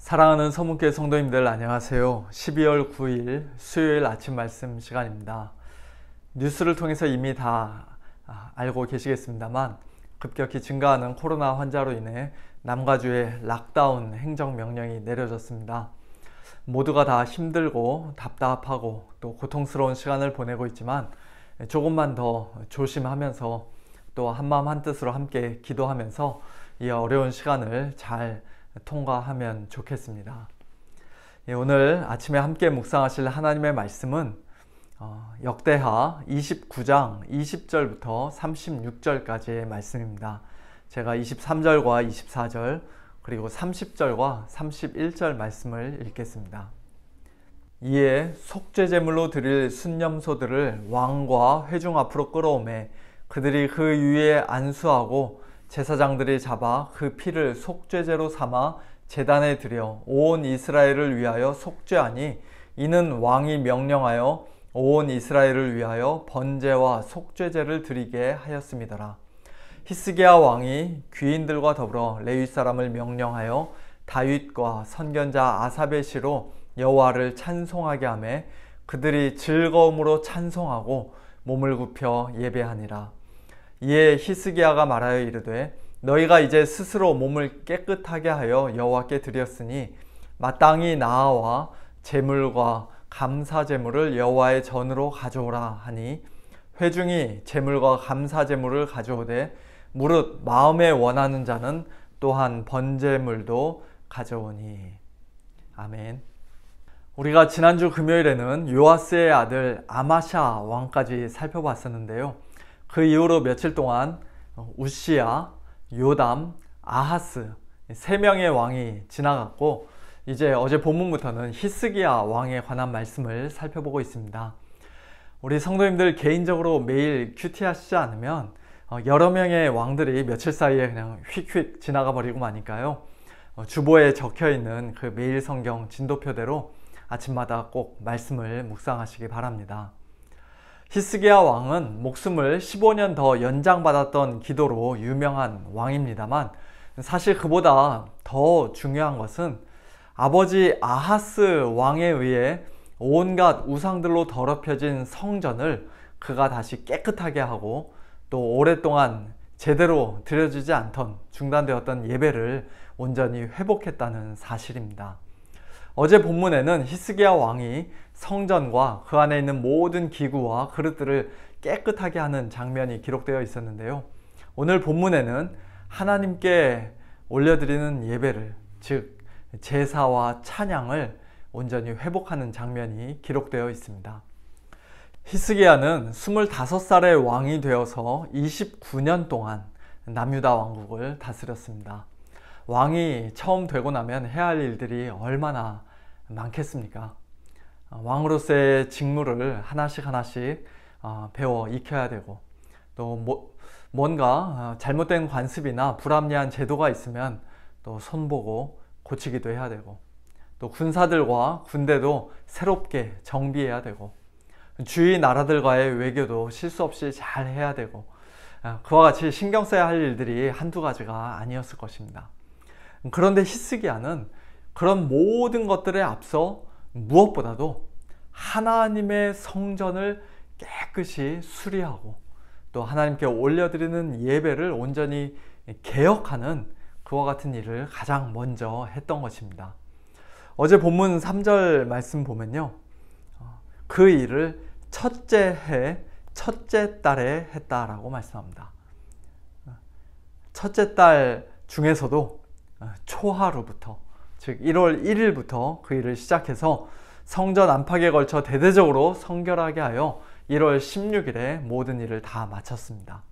사랑하는 서문교회 성도님들 안녕하세요. 12월 9일 수요일 아침 말씀 시간입니다. 뉴스를 통해서 이미 다 알고 계시겠습니다만 급격히 증가하는 코로나 환자로 인해 남가주에 락다운 행정명령이 내려졌습니다. 모두가 다 힘들고 답답하고 또 고통스러운 시간을 보내고 있지만 조금만 더 조심하면서 또 한마음 한뜻으로 함께 기도하면서 이 어려운 시간을 잘 통과하면 좋겠습니다. 오늘 아침에 함께 묵상하실 하나님의 말씀은 역대하 29장 20절부터 36절까지의 말씀입니다. 제가 23절과 24절 그리고 30절과 31절 말씀을 읽겠습니다. 이에 속죄제물로 드릴 순념소들을 왕과 회중 앞으로 끌어오매 그들이 그 위에 안수하고 제사장들이 잡아 그 피를 속죄제로 삼아 제단에 드려 온 이스라엘을 위하여 속죄하니 이는 왕이 명령하여 온 이스라엘을 위하여 번제와 속죄제를 드리게 하였음이더라. 히스기야 왕이 귀인들과 더불어 레위 사람을 명령하여 다윗과 선견자 아삽의 시로 여호와를 찬송하게 하매 그들이 즐거움으로 찬송하고 몸을 굽혀 예배하니라. 이에 히스기야가 말하여 이르되 너희가 이제 스스로 몸을 깨끗하게 하여 여호와께 드렸으니 마땅히 나아와 제물과 감사제물을 여호와의 전으로 가져오라 하니 회중이 제물과 감사제물을 가져오되 무릇 마음에 원하는 자는 또한 번제물도 가져오니. 아멘. 우리가 지난주 금요일에는 요아스의 아들 아마샤 왕까지 살펴봤었는데요. 그 이후로 며칠 동안 우시야, 요담, 아하스 3명의 왕이 지나갔고 이제 어제 본문부터는 히스기야 왕에 관한 말씀을 살펴보고 있습니다. 우리 성도님들 개인적으로 매일 큐티 하시지 않으면 여러 명의 왕들이 며칠 사이에 그냥 휙휙 지나가 버리고 마니까요. 주보에 적혀있는 그 매일 성경 진도표대로 아침마다 꼭 말씀을 묵상하시기 바랍니다. 히스기야 왕은 목숨을 15년 더 연장받았던 기도로 유명한 왕입니다만 사실 그보다 더 중요한 것은 아버지 아하스 왕에 의해 온갖 우상들로 더럽혀진 성전을 그가 다시 깨끗하게 하고 또 오랫동안 제대로 드려지지 않던 중단되었던 예배를 온전히 회복했다는 사실입니다. 어제 본문에는 히스기야 왕이 성전과 그 안에 있는 모든 기구와 그릇들을 깨끗하게 하는 장면이 기록되어 있었는데요. 오늘 본문에는 하나님께 올려드리는 예배를, 즉 제사와 찬양을 온전히 회복하는 장면이 기록되어 있습니다. 히스기야는 25살의 왕이 되어서 29년 동안 남유다 왕국을 다스렸습니다. 왕이 처음 되고 나면 해야 할 일들이 얼마나 많겠습니까? 왕으로서의 직무를 하나씩 배워 익혀야 되고 또 뭔가 잘못된 관습이나 불합리한 제도가 있으면 또 손보고 고치기도 해야 되고 또 군사들과 군대도 새롭게 정비해야 되고 주위 나라들과의 외교도 실수 없이 잘 해야 되고 그와 같이 신경 써야 할 일들이 한두 가지가 아니었을 것입니다. 그런데 히스기야는 그런 모든 것들에 앞서 무엇보다도 하나님의 성전을 깨끗이 수리하고 또 하나님께 올려드리는 예배를 온전히 개혁하는 그와 같은 일을 가장 먼저 했던 것입니다. 어제 본문 3절 말씀 보면요. 그 일을 첫째 해 첫째 달에 했다라고 말씀합니다. 첫째 달 중에서도 초하루부터 즉 1월 1일부터 그 일을 시작해서 성전 안팎에 걸쳐 대대적으로 성결하게 하여 1월 16일에 모든 일을 다 마쳤습니다.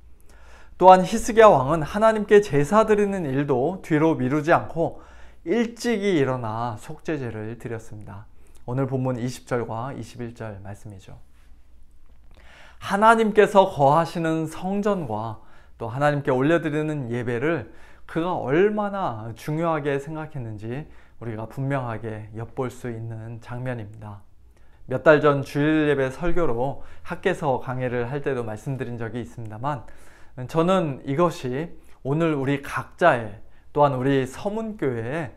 또한 히스기야 왕은 하나님께 제사 드리는 일도 뒤로 미루지 않고 일찍이 일어나 속죄제를 드렸습니다. 오늘 본문 20절과 21절 말씀이죠. 하나님께서 거하시는 성전과 또 하나님께 올려드리는 예배를 그가 얼마나 중요하게 생각했는지 우리가 분명하게 엿볼 수 있는 장면입니다. 몇 달 전 주일 예배 설교로 학개서 강해를 할 때도 말씀드린 적이 있습니다만 저는 이것이 오늘 우리 각자의 또한 우리 서문교회에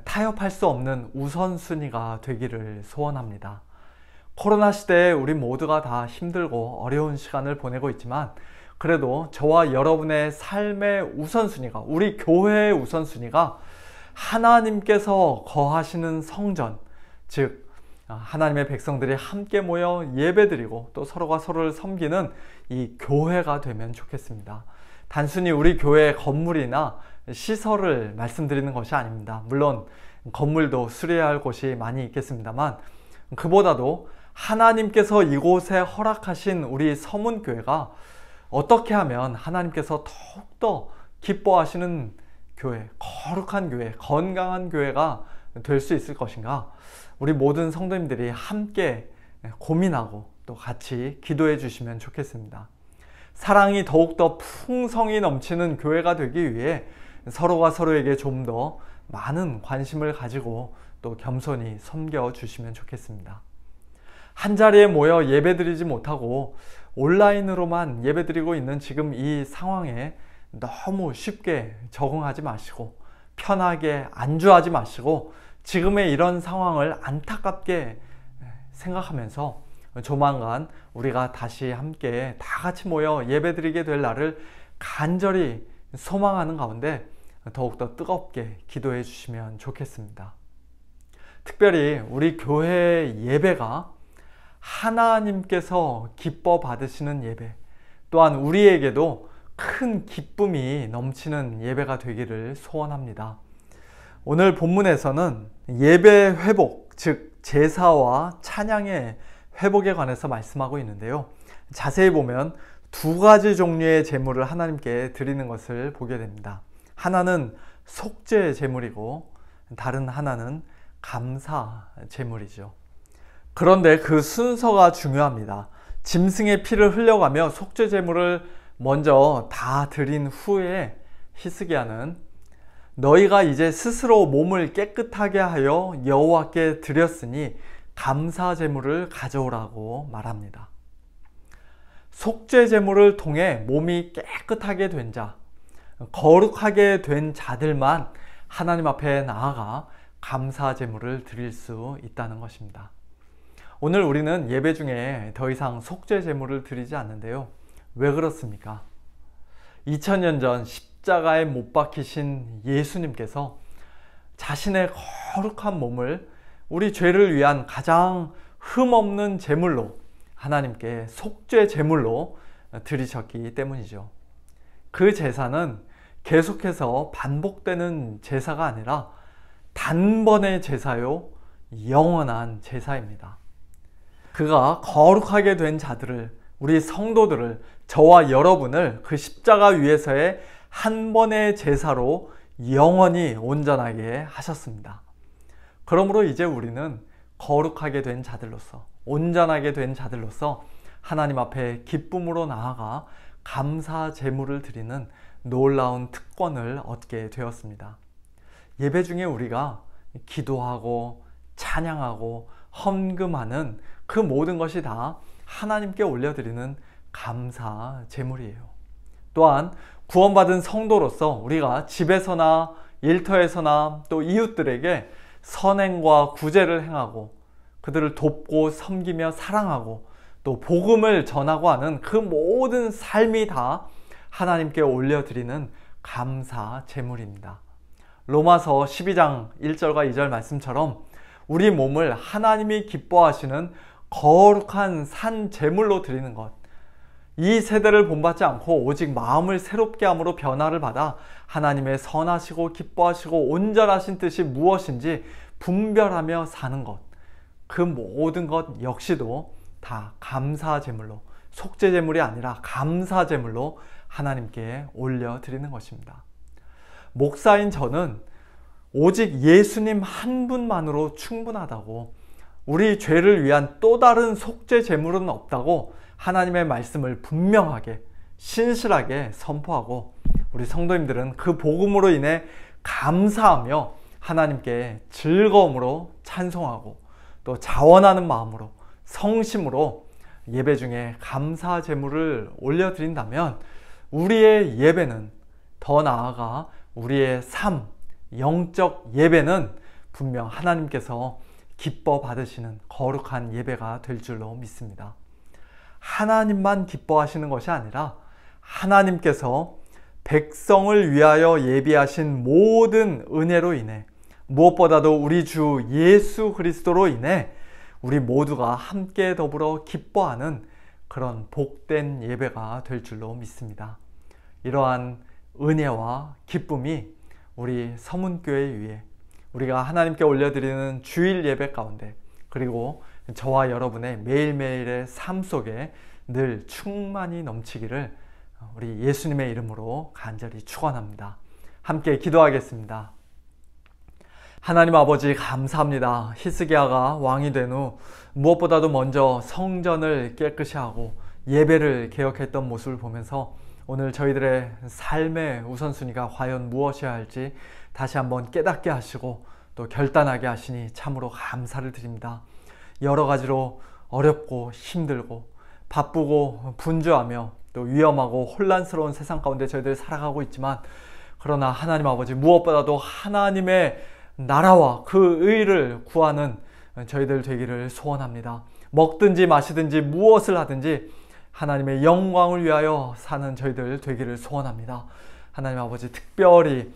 타협할 수 없는 우선순위가 되기를 소원합니다. 코로나 시대에 우리 모두가 다 힘들고 어려운 시간을 보내고 있지만 그래도 저와 여러분의 삶의 우선순위가, 우리 교회의 우선순위가 하나님께서 거하시는 성전, 즉 하나님의 백성들이 함께 모여 예배드리고 또 서로가 서로를 섬기는 이 교회가 되면 좋겠습니다. 단순히 우리 교회의 건물이나 시설을 말씀드리는 것이 아닙니다. 물론 건물도 수리해야 할 곳이 많이 있겠습니다만 그보다도 하나님께서 이곳에 허락하신 우리 서문교회가 어떻게 하면 하나님께서 더욱더 기뻐하시는 교회, 거룩한 교회, 건강한 교회가 될 수 있을 것인가? 우리 모든 성도님들이 함께 고민하고 또 같이 기도해 주시면 좋겠습니다. 사랑이 더욱더 풍성이 넘치는 교회가 되기 위해 서로가 서로에게 좀 더 많은 관심을 가지고 또 겸손히 섬겨 주시면 좋겠습니다. 한자리에 모여 예배드리지 못하고 온라인으로만 예배드리고 있는 지금 이 상황에 너무 쉽게 적응하지 마시고 편하게 안주하지 마시고 지금의 이런 상황을 안타깝게 생각하면서 조만간 우리가 다시 함께 다 같이 모여 예배드리게 될 날을 간절히 소망하는 가운데 더욱더 뜨겁게 기도해 주시면 좋겠습니다. 특별히 우리 교회의 예배가 하나님께서 기뻐 받으시는 예배, 또한 우리에게도 큰 기쁨이 넘치는 예배가 되기를 소원합니다. 오늘 본문에서는 예배 회복, 즉 제사와 찬양의 회복에 관해서 말씀하고 있는데요. 자세히 보면 두 가지 종류의 제물을 하나님께 드리는 것을 보게 됩니다. 하나는 속죄 제물이고 다른 하나는 감사 제물이죠. 그런데 그 순서가 중요합니다. 짐승의 피를 흘려가며 속죄 제물을 먼저 다 드린 후에 히스기야는 너희가 이제 스스로 몸을 깨끗하게 하여 여호와께 드렸으니 감사 제물을 가져오라고 말합니다. 속죄 제물을 통해 몸이 깨끗하게 된 자, 거룩하게 된 자들만 하나님 앞에 나아가 감사 제물을 드릴 수 있다는 것입니다. 오늘 우리는 예배 중에 더 이상 속죄 제물을 드리지 않는데요. 왜 그렇습니까? 2000년 전 십자가에 못 박히신 예수님께서 자신의 거룩한 몸을 우리 죄를 위한 가장 흠없는 제물로 하나님께 속죄 제물로 드리셨기 때문이죠. 그 제사는 계속해서 반복되는 제사가 아니라 단번의 제사요, 영원한 제사입니다. 그가 거룩하게 된 자들을, 우리 성도들을, 저와 여러분을 그 십자가 위에서의 한 번의 제사로 영원히 온전하게 하셨습니다. 그러므로 이제 우리는 거룩하게 된 자들로서, 온전하게 된 자들로서 하나님 앞에 기쁨으로 나아가 감사 제물을 드리는 놀라운 특권을 얻게 되었습니다. 예배 중에 우리가 기도하고 찬양하고 헌금하는 그 모든 것이 다 하나님께 올려드리는 감사 제물이에요. 또한 구원받은 성도로서 우리가 집에서나 일터에서나 또 이웃들에게 선행과 구제를 행하고 그들을 돕고 섬기며 사랑하고 또 복음을 전하고 하는 그 모든 삶이 다 하나님께 올려드리는 감사 제물입니다. 로마서 12장 1절과 2절 말씀처럼 우리 몸을 하나님이 기뻐하시는 거룩한 산 제물로 드리는 것, 이 세대를 본받지 않고 오직 마음을 새롭게 함으로 변화를 받아 하나님의 선하시고 기뻐하시고 온전하신 뜻이 무엇인지 분별하며 사는 것, 그 모든 것 역시도 다 감사 제물로, 속죄 제물이 아니라 감사 제물로 하나님께 올려드리는 것입니다. 목사인 저는 오직 예수님 한 분만으로 충분하다고, 우리 죄를 위한 또 다른 속죄 제물은 없다고 하나님의 말씀을 분명하게 신실하게 선포하고, 우리 성도님들은 그 복음으로 인해 감사하며 하나님께 즐거움으로 찬송하고 또 자원하는 마음으로 성심으로 예배 중에 감사 제물을 올려드린다면 우리의 예배는 더 나아가 우리의 삶, 영적 예배는 분명 하나님께서 기뻐 받으시는 거룩한 예배가 될 줄로 믿습니다. 하나님만 기뻐하시는 것이 아니라 하나님께서 백성을 위하여 예비하신 모든 은혜로 인해, 무엇보다도 우리 주 예수 그리스도로 인해 우리 모두가 함께 더불어 기뻐하는 그런 복된 예배가 될 줄로 믿습니다. 이러한 은혜와 기쁨이 우리 서문교회 위에 우리가 하나님께 올려드리는 주일 예배 가운데, 그리고 저와 여러분의 매일매일의 삶 속에 늘 충만히 넘치기를 우리 예수님의 이름으로 간절히 축원합니다. 함께 기도하겠습니다. 하나님 아버지, 감사합니다. 히스기야가 왕이 된 후 무엇보다도 먼저 성전을 깨끗이 하고 예배를 개혁했던 모습을 보면서 오늘 저희들의 삶의 우선순위가 과연 무엇이어야 할지 다시 한번 깨닫게 하시고 또 결단하게 하시니 참으로 감사를 드립니다. 여러 가지로 어렵고 힘들고 바쁘고 분주하며 또 위험하고 혼란스러운 세상 가운데 저희들 살아가고 있지만, 그러나 하나님 아버지, 무엇보다도 하나님의 나라와 그 의를 구하는 저희들 되기를 소원합니다. 먹든지 마시든지 무엇을 하든지 하나님의 영광을 위하여 사는 저희들 되기를 소원합니다. 하나님 아버지, 특별히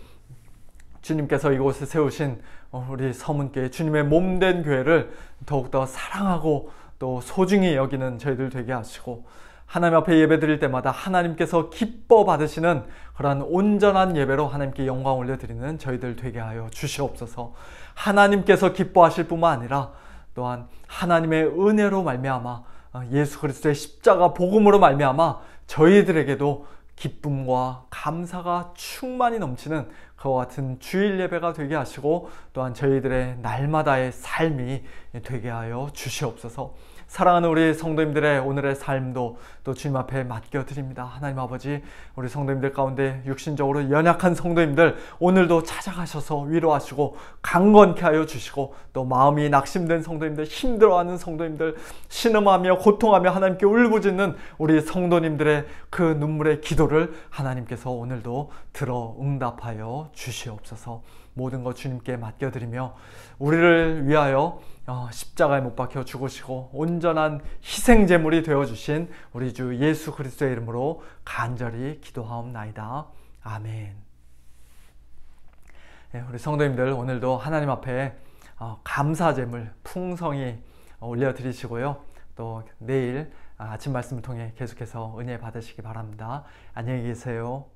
주님께서 이곳에 세우신 우리 서문교회, 주님의 몸된 교회를 더욱더 사랑하고 또 소중히 여기는 저희들 되게 하시고, 하나님 앞에 예배 드릴 때마다 하나님께서 기뻐 받으시는 그러한 온전한 예배로 하나님께 영광 올려드리는 저희들 되게 하여 주시옵소서. 하나님께서 기뻐하실 뿐만 아니라 또한 하나님의 은혜로 말미암아 예수 그리스도의 십자가 복음으로 말미암아 저희들에게도 기쁨과 감사가 충만히 넘치는 그와 같은 주일 예배가 되게 하시고, 또한 저희들의 날마다의 삶이 되게 하여 주시옵소서. 사랑하는 우리 성도님들의 오늘의 삶도 또 주님 앞에 맡겨드립니다. 하나님 아버지, 우리 성도님들 가운데 육신적으로 연약한 성도님들 오늘도 찾아가셔서 위로하시고 강건케 하여 주시고, 또 마음이 낙심된 성도님들, 힘들어하는 성도님들, 신음하며 고통하며 하나님께 울부짖는 우리 성도님들의 그 눈물의 기도를 하나님께서 오늘도 들어 응답하여 주시옵소서. 모든 것 주님께 맡겨드리며 우리를 위하여 십자가에 못 박혀 죽으시고 온전한 희생제물이 되어주신 우리 주 예수 그리스도의 이름으로 간절히 기도하옵나이다. 아멘. 우리 성도님들, 오늘도 하나님 앞에 감사제물 풍성히 올려드리시고요. 또 내일 아침 말씀을 통해 계속해서 은혜 받으시기 바랍니다. 안녕히 계세요.